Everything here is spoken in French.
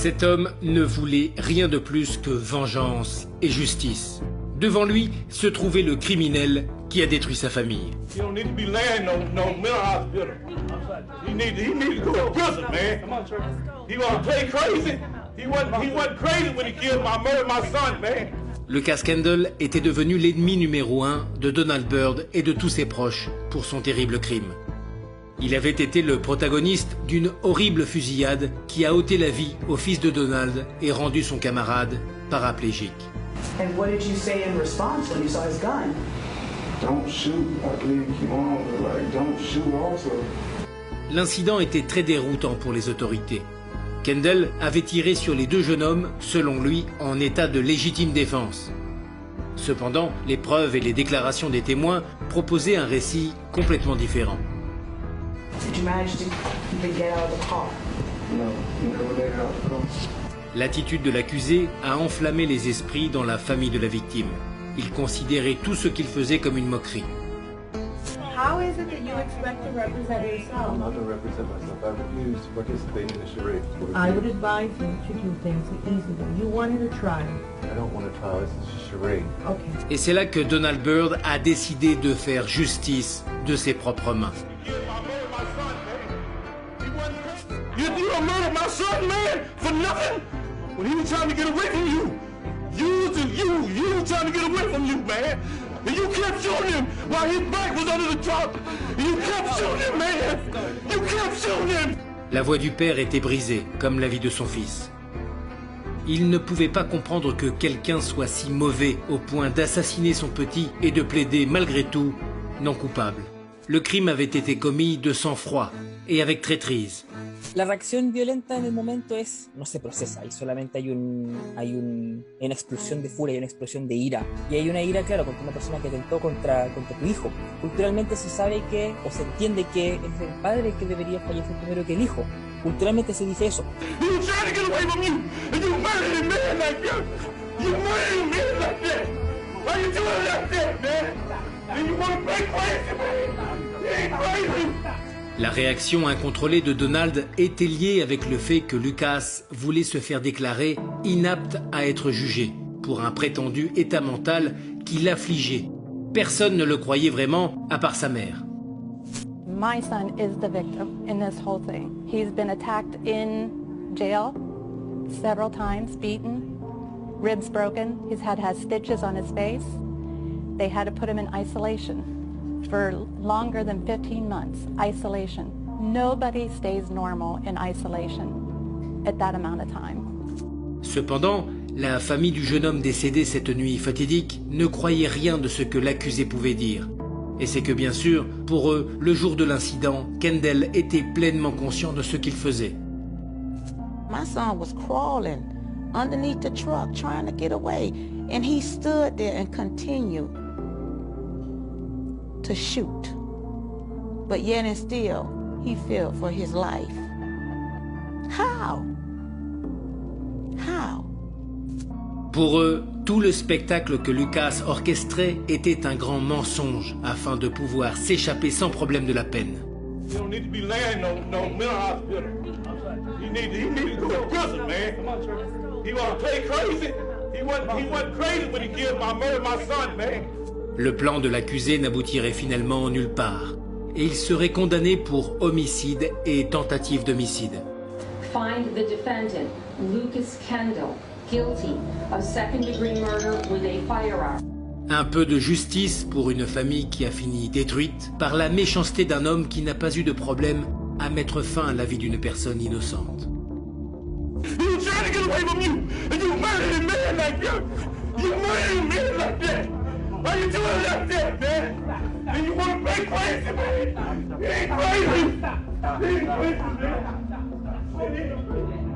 Cet homme ne voulait rien de plus que vengeance et justice. Devant lui se trouvait le criminel qui a détruit sa famille. Lucas Kendall était devenu l'ennemi numéro 1 de Donald Byrd et de tous ses proches pour son terrible crime. Il avait été le protagoniste d'une horrible fusillade qui a ôté la vie au fils de Donald et rendu son camarade paraplégique. And what did you say in response when you saw his gun? Don't shoot. I believe keep on, like, don't shoot also. L'incident était très déroutant pour les autorités. Kendall avait tiré sur les deux jeunes hommes, selon lui, en état de légitime défense. Cependant, les preuves et les déclarations des témoins proposaient un récit complètement différent. Did you manage to get out of the car? No, never let out the car. L'attitude de l'accusé a enflammé les esprits dans la famille de la victime. Il considérait tout ce qu'il faisait comme une moquerie. How is it that you expect to represent yourself? I'm not going to represent myself. I refuse to participate in the charade. I would advise you to do things the easy way. You wanted a trial. I don't want a trial. This is a charade. Okay. Et c'est là que Donald Byrd a décidé de faire justice de ses propres mains. You don't murder my son, man, for nothing. When he was trying to get away from you, you were trying to get away from you, man. And you kept shooting him while his back was under the truck. And you kept shooting him, man. You kept shooting him. La voix du père était brisée, comme la vie de son fils. Il ne pouvait pas comprendre que quelqu'un soit si mauvais au point d'assassiner son petit et de plaider malgré tout non coupable. Le crime avait été commis de sang-froid et avec traîtrise. La reacción violenta en el momento no se procesa, y solamente hay una explosión de furia, hay una explosión de ira. Y hay una ira, claro, contra una persona que atentó contra tu hijo. Culturalmente se sabe que, o se entiende que es el padre que debería fallecer primero que el hijo. Culturalmente se dice eso. La réaction incontrôlée de Donald était liée avec le fait que Lucas voulait se faire déclarer inapte à être jugé pour un prétendu état mental qui l'affligeait. Personne ne le croyait vraiment, à part sa mère. My son is the victim in this whole thing. He's been attacked in jail several times, beaten, ribs broken. He's had stitches on his face. They had to put him in isolation for longer than 15 months, isolation. Nobody stays normal in isolation at that amount of time. Cependant, la famille du jeune homme décédé cette nuit fatidique ne croyait rien de ce que l'accusé pouvait dire. Et c'est que bien sûr, pour eux, le jour de l'incident, Kendall était pleinement conscient de ce qu'il faisait. My son was crawling underneath the truck trying to get away, and he stood there and continued to shoot. But yet and still, he feared for his life. How? How? Pour eux, tout le spectacle que Lucas orchestrait était un grand mensonge afin de pouvoir s'échapper sans problème de la peine. You don't need to be laying no mental hospital. He need to go to prison, man. He wanna play crazy. He wasn't crazy when he killed my son, man. Le plan de l'accusé n'aboutirait finalement nulle part, et il serait condamné pour homicide et tentative d'homicide. Find the defendant, Lucas Kendall, guilty of second-degree murder with a firearm. Un peu de justice pour une famille qui a fini détruite par la méchanceté d'un homme qui n'a pas eu de problème à mettre fin à la vie d'une personne innocente. Why you doing it like that, man? And you want to play crazy, man? You ain't crazy. You ain't crazy, man.